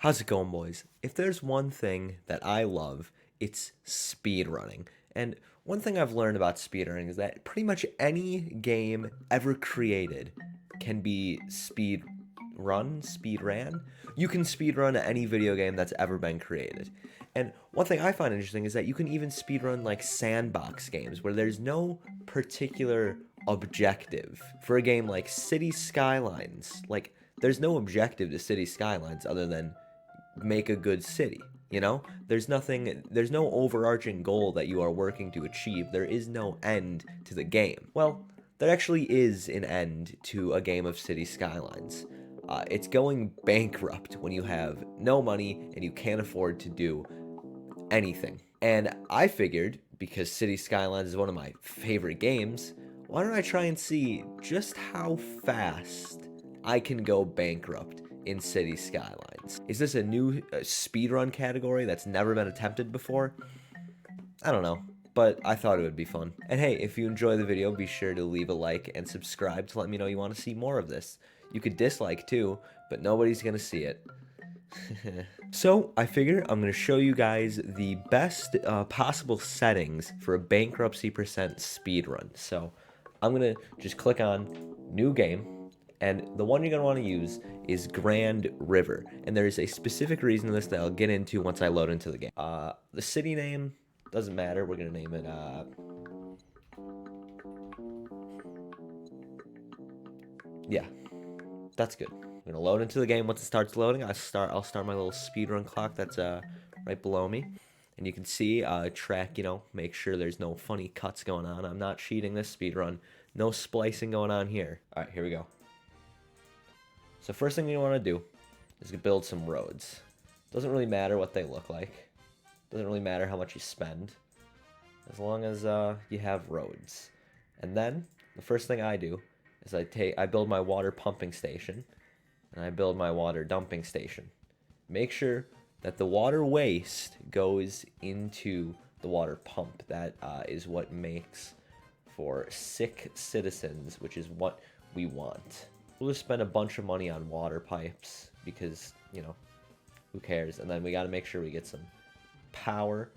How's it going, boys? If there's one thing that I love, it's speedrunning. And one thing I've learned about speedrunning is that pretty much any game ever created can be speed ran. You can speedrun any video game that's ever been created. And one thing I find interesting is that you can even speedrun like sandbox games where there's no particular objective. For a game like City Skylines, like there's no objective to City Skylines other than make a good city. You know, there's no overarching goal that you are working to achieve. There is no end to the game. Well, there actually is an end to a game of City Skylines. It's going bankrupt when you have no money and you can't afford to do anything. And I figured, because City Skylines is one of my favorite games, why don't I try and see just how fast I can go bankrupt in City Skylines? Is this a new speedrun category that's never been attempted before? I don't know, but I thought it would be fun. And hey, if you enjoy the video, be sure to leave a like and subscribe to let me know you want to see more of this. You could dislike too, but nobody's gonna see it. So I figure I'm going to show you guys the best possible settings for a bankruptcy percent speedrun. So I'm going to just click on new game, and the one you're going to want to use is Grand River. And there's a specific reason to this that I'll get into once I load into the game. The city name doesn't matter. We're going to name it yeah, that's good. I'm gonna load into the game. Once it starts loading, I'll start my little speedrun clock that's right below me, and you can see track. Make sure there's no funny cuts going on. I'm not cheating this speedrun. No splicing going on here. All right, here we go. So first thing you want to do is build some roads. Doesn't really matter what they look like. Doesn't really matter how much you spend, as long as you have roads. And then the first thing I do is I build my water pumping station. And I build my water dumping station. Make sure that the water waste goes into the water pump. That is what makes for sick citizens, which is what we want. We'll just spend a bunch of money on water pipes because, who cares? And then we got to make sure we get some power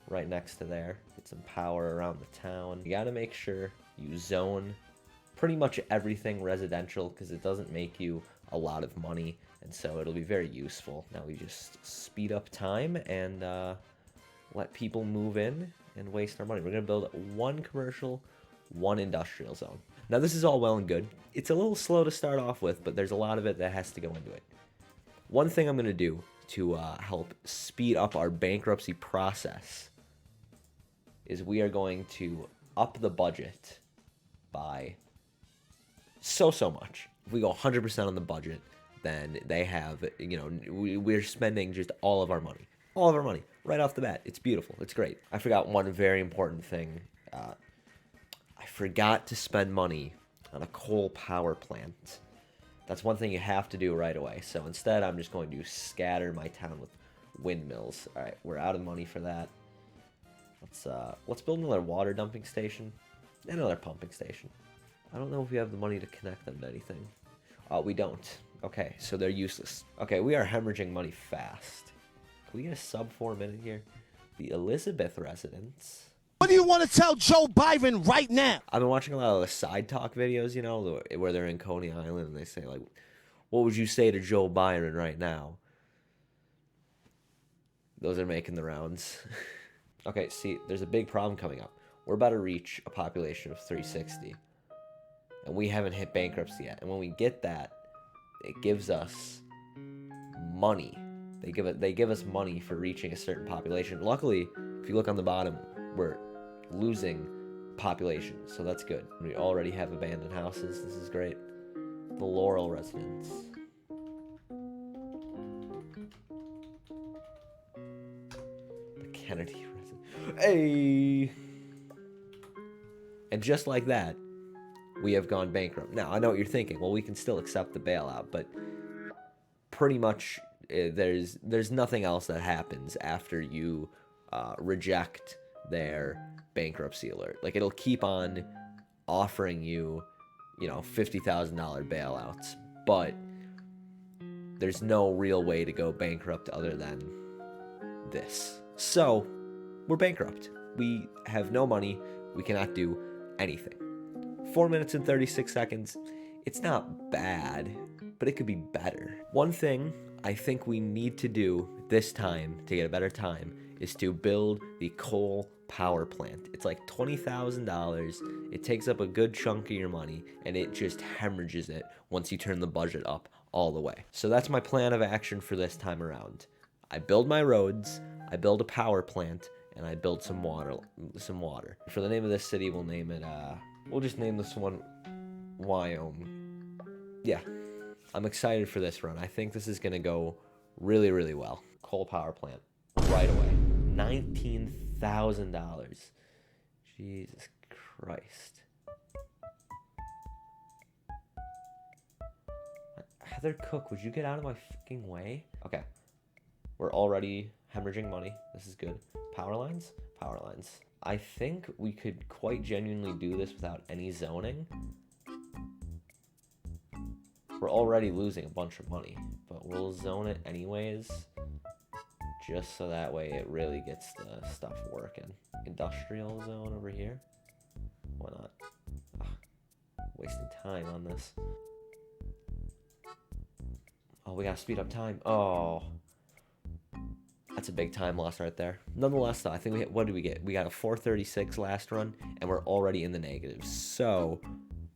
right next to there. Get some power around the town. You got to make sure you zone pretty much everything residential because it doesn't make you a lot of money, and so it'll be very useful. Now we just speed up time and let people move in and waste our money. We're gonna build one commercial, one industrial zone. Now this is all well and good. It's a little slow to start off with, but there's a lot of it that has to go into it. One thing I'm gonna do to help speed up our bankruptcy process is we are going to up the budget by so much. If we go 100% on the budget, then they have, we're spending just all of our money. All of our money, right off the bat. It's beautiful. It's great. I forgot one very important thing. I forgot to spend money on a coal power plant. That's one thing you have to do right away. So instead, I'm just going to scatter my town with windmills. All right, we're out of money for that. Let's build another water dumping station and another pumping station. I don't know if we have the money to connect them to anything. We don't. Okay, so they're useless. Okay, we are hemorrhaging money fast. Can we get a sub 4 minute here? The Elizabeth residence. What do you want to tell Joe Biden right now? I've been watching a lot of the side talk videos, where they're in Coney Island and they say, like, what would you say to Joe Biden right now? Those are making the rounds. Okay, see, there's a big problem coming up. We're about to reach a population of 360. And we haven't hit bankruptcy yet. And when we get that, it gives us money. They give us money for reaching a certain population. Luckily, if you look on the bottom, we're losing population, so that's good. We already have abandoned houses. This is great. The Laurel residence. The Kennedy residence. Hey! And just like that, we have gone bankrupt. Now, I know what you're thinking. Well, we can still accept the bailout, but pretty much there's nothing else that happens after you reject their bankruptcy alert. Like, it'll keep on offering you, $50,000 bailouts, but there's no real way to go bankrupt other than this. So, we're bankrupt. We have no money. We cannot do anything. 4 minutes and 36 seconds. It's not bad, but it could be better. One thing I think we need to do this time to get a better time is to build the coal power plant. It's like $20,000. It takes up a good chunk of your money, and it just hemorrhages it once you turn the budget up all the way. So that's my plan of action for this time around. I build my roads, I build a power plant, and I build some water. For the name of this city, we'll name it, we'll just name this one Wyoming. Yeah, I'm excited for this run. I think this is gonna go really, really well. Coal power plant, right away. $19,000. Jesus Christ. Heather Cook, would you get out of my fucking way? Okay. We're already hemorrhaging money. This is good. Power lines? Power lines. I think we could quite genuinely do this without any zoning. We're already losing a bunch of money, but we'll zone it anyways, just so that way it really gets the stuff working. Industrial zone over here. Why not? Ugh, wasting time on this. Oh, we gotta speed up time. Oh. That's a big time loss right there. Nonetheless, though, I think we hit, what did we get? We got a 436 last run, and we're already in the negatives. So,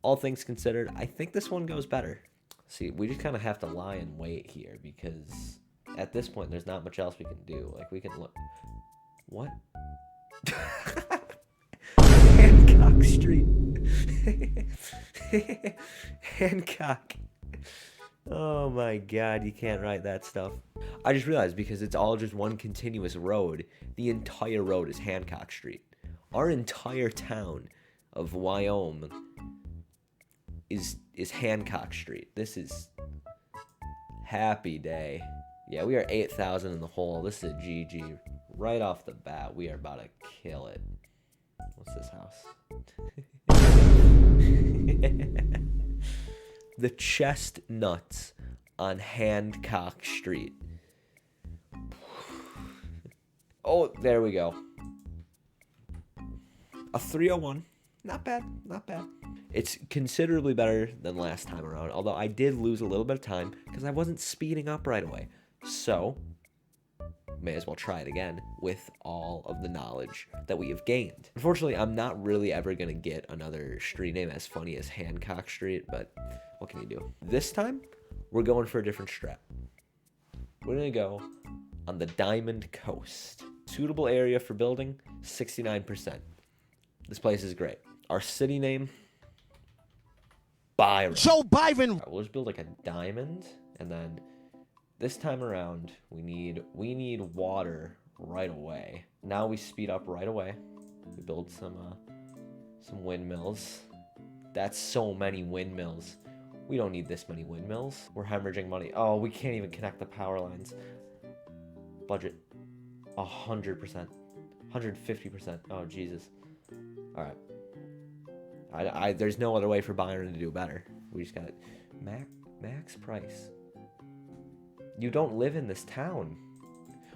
all things considered, I think this one goes better. See, we just kind of have to lie in wait here, because at this point, there's not much else we can do. Like, we can look... What? Hancock Street. Hancock. Oh my god, you can't write that stuff. I just realized because it's all just one continuous road, the entire road is Hancock Street. Our entire town of Wyoming is Hancock Street. This is happy day. Yeah, we are 8,000 in the hole. This is a GG. Right off the bat, we are about to kill it. What's this house? The Chestnuts on Hancock Street. Oh, there we go. A 301. Not bad, not bad. It's considerably better than last time around, although I did lose a little bit of time because I wasn't speeding up right away. So, may as well try it again with all of the knowledge that we have gained. Unfortunately, I'm not really ever going to get another street name as funny as Hancock Street, but what can you do? This time, we're going for a different strat. We're going to go on the Diamond Coast. Suitable area for building, 69%. This place is great. Our city name, Byron. Joe Biden. Right, we'll just build like a diamond, and then this time around, we need water right away. Now we speed up right away. We build some windmills. That's so many windmills. We don't need this many windmills. We're hemorrhaging money. Oh, we can't even connect the power lines. Budget, 100%, 150%. Oh, Jesus. All right. There's no other way for Byron to do better. We just got it. Max price. You don't live in this town.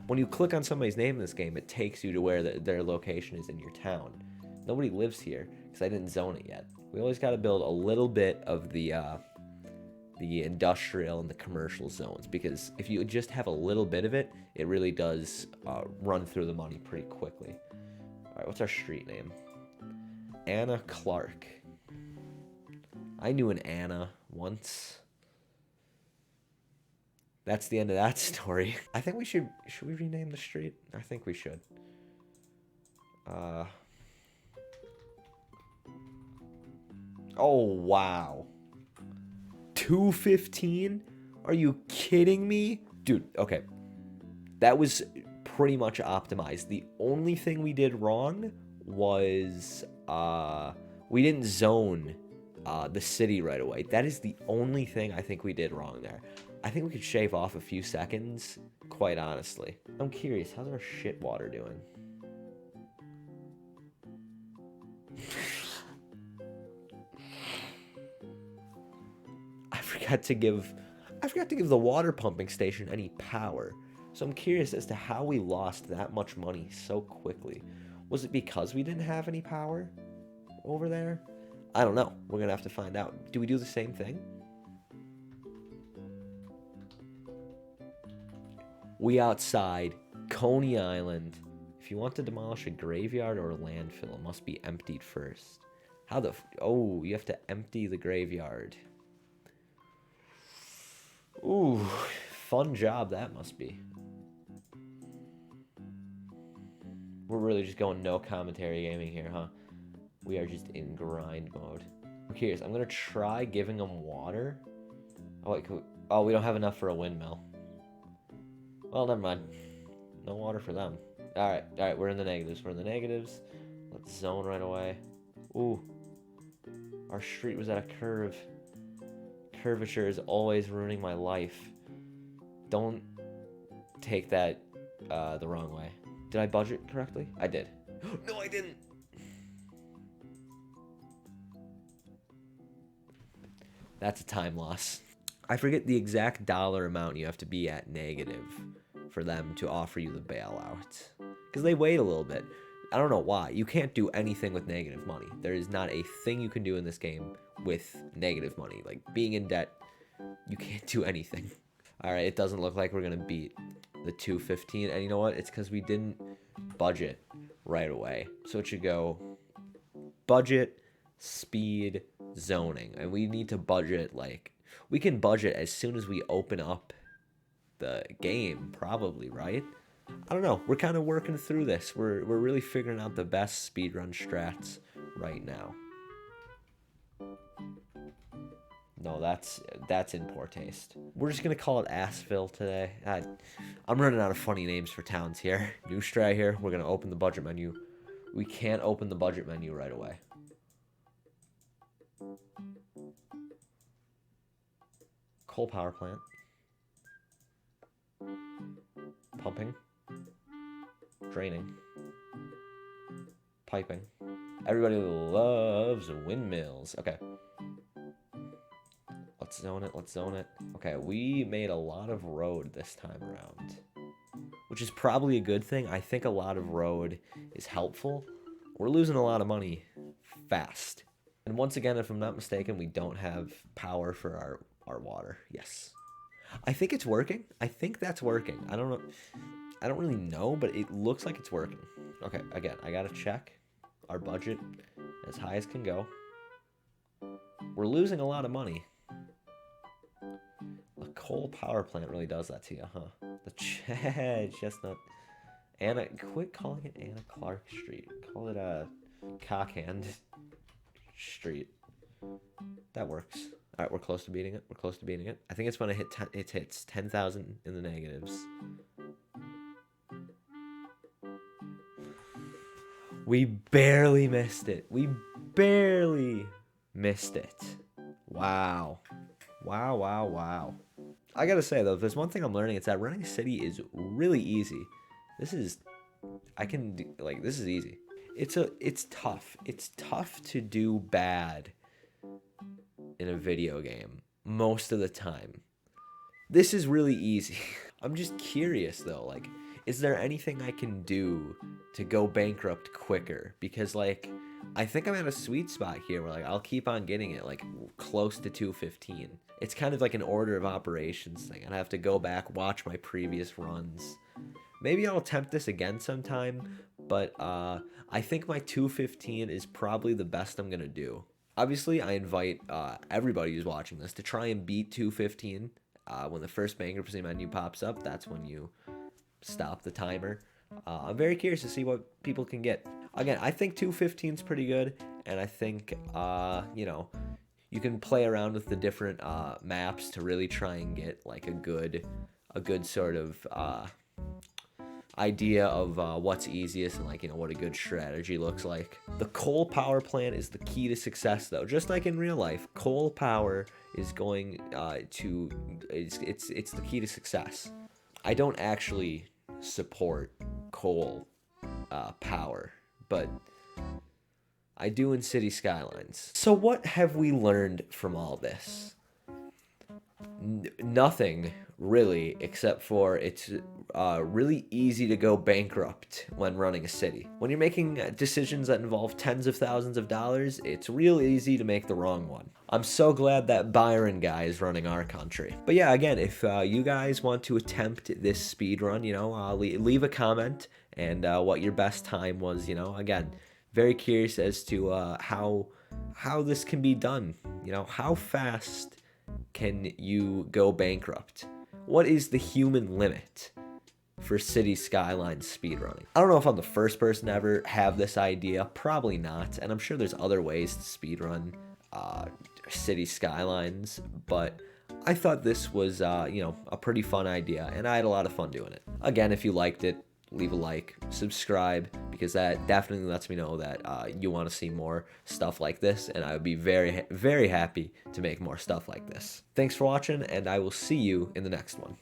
When you click on somebody's name in this game, it takes you to where their location is in your town. Nobody lives here because I didn't zone it yet. We always got to build a little bit of the industrial and the commercial zones, because if you just have a little bit of it, it really does run through the money pretty quickly. All right, what's our street name? Anna Clark. I knew an Anna once. That's the end of that story. I think we should we rename the street? I think we should. Oh, wow. 215? Are you kidding me? Dude, okay. That was pretty much optimized. The only thing we did wrong was we didn't zone the city right away. That is the only thing I think we did wrong there. I think we could shave off a few seconds, quite honestly. I'm curious, how's our shit water doing? I I forgot to give the water pumping station any power. So I'm curious as to how we lost that much money so quickly. Was it because we didn't have any power over there? I don't know. We're going to have to find out. Do we do the same thing? We outside Coney Island. If you want to demolish a graveyard or a landfill, it must be emptied first. How the... Oh, you have to empty the graveyard. Ooh, fun job that must be. We're really just going no commentary gaming here, huh? We are just in grind mode. I'm curious. I'm going to try giving them water. Oh, wait. Oh, we don't have enough for a windmill. Well, never mind. No water for them. Alright, we're in the negatives. We're in the negatives. Let's zone right away. Ooh. Our street was at a curve. Curvature is always ruining my life. Don't take that the wrong way. Did I budget correctly? I did. No, I didn't. That's a time loss. I forget the exact dollar amount you have to be at negative for them to offer you the bailout. Because they wait a little bit. I don't know why. You can't do anything with negative money. There is not a thing you can do in this game with negative money. Like, being in debt, you can't do anything. Alright, it doesn't look like we're going to beat the 215. And you know what? It's because we didn't budget right away. So it should go budget, speed, zoning. And we need to budget, like... We can budget as soon as we open up the game, probably, right? I don't know. We're kind of working through this. We're really figuring out the best speedrun strats right now. No, that's in poor taste. We're just going to call it Assville today. I'm running out of funny names for towns here. New strat here. We're going to open the budget menu. We can't open the budget menu right away. Coal power plant. Pumping. Draining. Piping. Everybody loves windmills. Okay. Let's zone it. Let's zone it. Okay, we made a lot of road this time around, which is probably a good thing. I think a lot of road is helpful. We're losing a lot of money fast. And once again, if I'm not mistaken, we don't have power for our water. Yes. I think it's working. I think that's working. I don't know. I don't really know, but it looks like it's working. Okay, again, I gotta check our budget as high as can go. We're losing a lot of money. A coal power plant really does that to you, huh? The chestnut. Anna, quit calling it Anna Clark Street. Call it Cockhand Street. That works. All right, we're close to beating it. We're close to beating it. I think it's when it hits 10,000 in the negatives. We barely missed it. We barely missed it. Wow. Wow, wow, wow. I gotta say, though, if there's one thing I'm learning, it's that running city is really easy. This is... I can do... Like, this is easy. It's tough. It's tough to do bad in a video game most of the time. This is really easy. I'm just curious, though, like, is there anything I can do to go bankrupt quicker? Because, like, I think I'm at a sweet spot here where, like, I'll keep on getting it, like, close to 215. It's kind of like an order of operations thing. I'd have to go back, watch my previous runs. Maybe I'll attempt this again sometime, but I think my 215 is probably the best I'm going to do. Obviously, I invite everybody who's watching this to try and beat 215. When the first bankruptcy menu pops up, that's when you stop the timer. I'm very curious to see what people can get. Again, I think 215 is pretty good, and I think, you know, you can play around with the different maps to really try and get, like, a good sort of idea of what's easiest and, like, you know, what a good strategy looks like. The coal power plant is the key to success, though. Just like in real life, coal power is going to it's the key to success. I don't actually support coal power, but I do in City Skylines. So what have we learned from all this? Nothing really, except for it's really easy to go bankrupt when running a city. When you're making decisions that involve tens of thousands of dollars, it's real easy to make the wrong one. I'm so glad that Byron guy is running our country. But yeah, again, if you guys want to attempt this speed run, leave a comment and what your best time was. Again, very curious as to how this can be done. How fast can you go bankrupt? What is the human limit for City Skylines speedrunning? I don't know if I'm the first person to ever have this idea. Probably not. And I'm sure there's other ways to speedrun City Skylines. But I thought this was, a pretty fun idea. And I had a lot of fun doing it. Again, if you liked it, leave a like, subscribe, because that definitely lets me know that you want to see more stuff like this, and I would be very, very happy to make more stuff like this. Thanks for watching, and I will see you in the next one.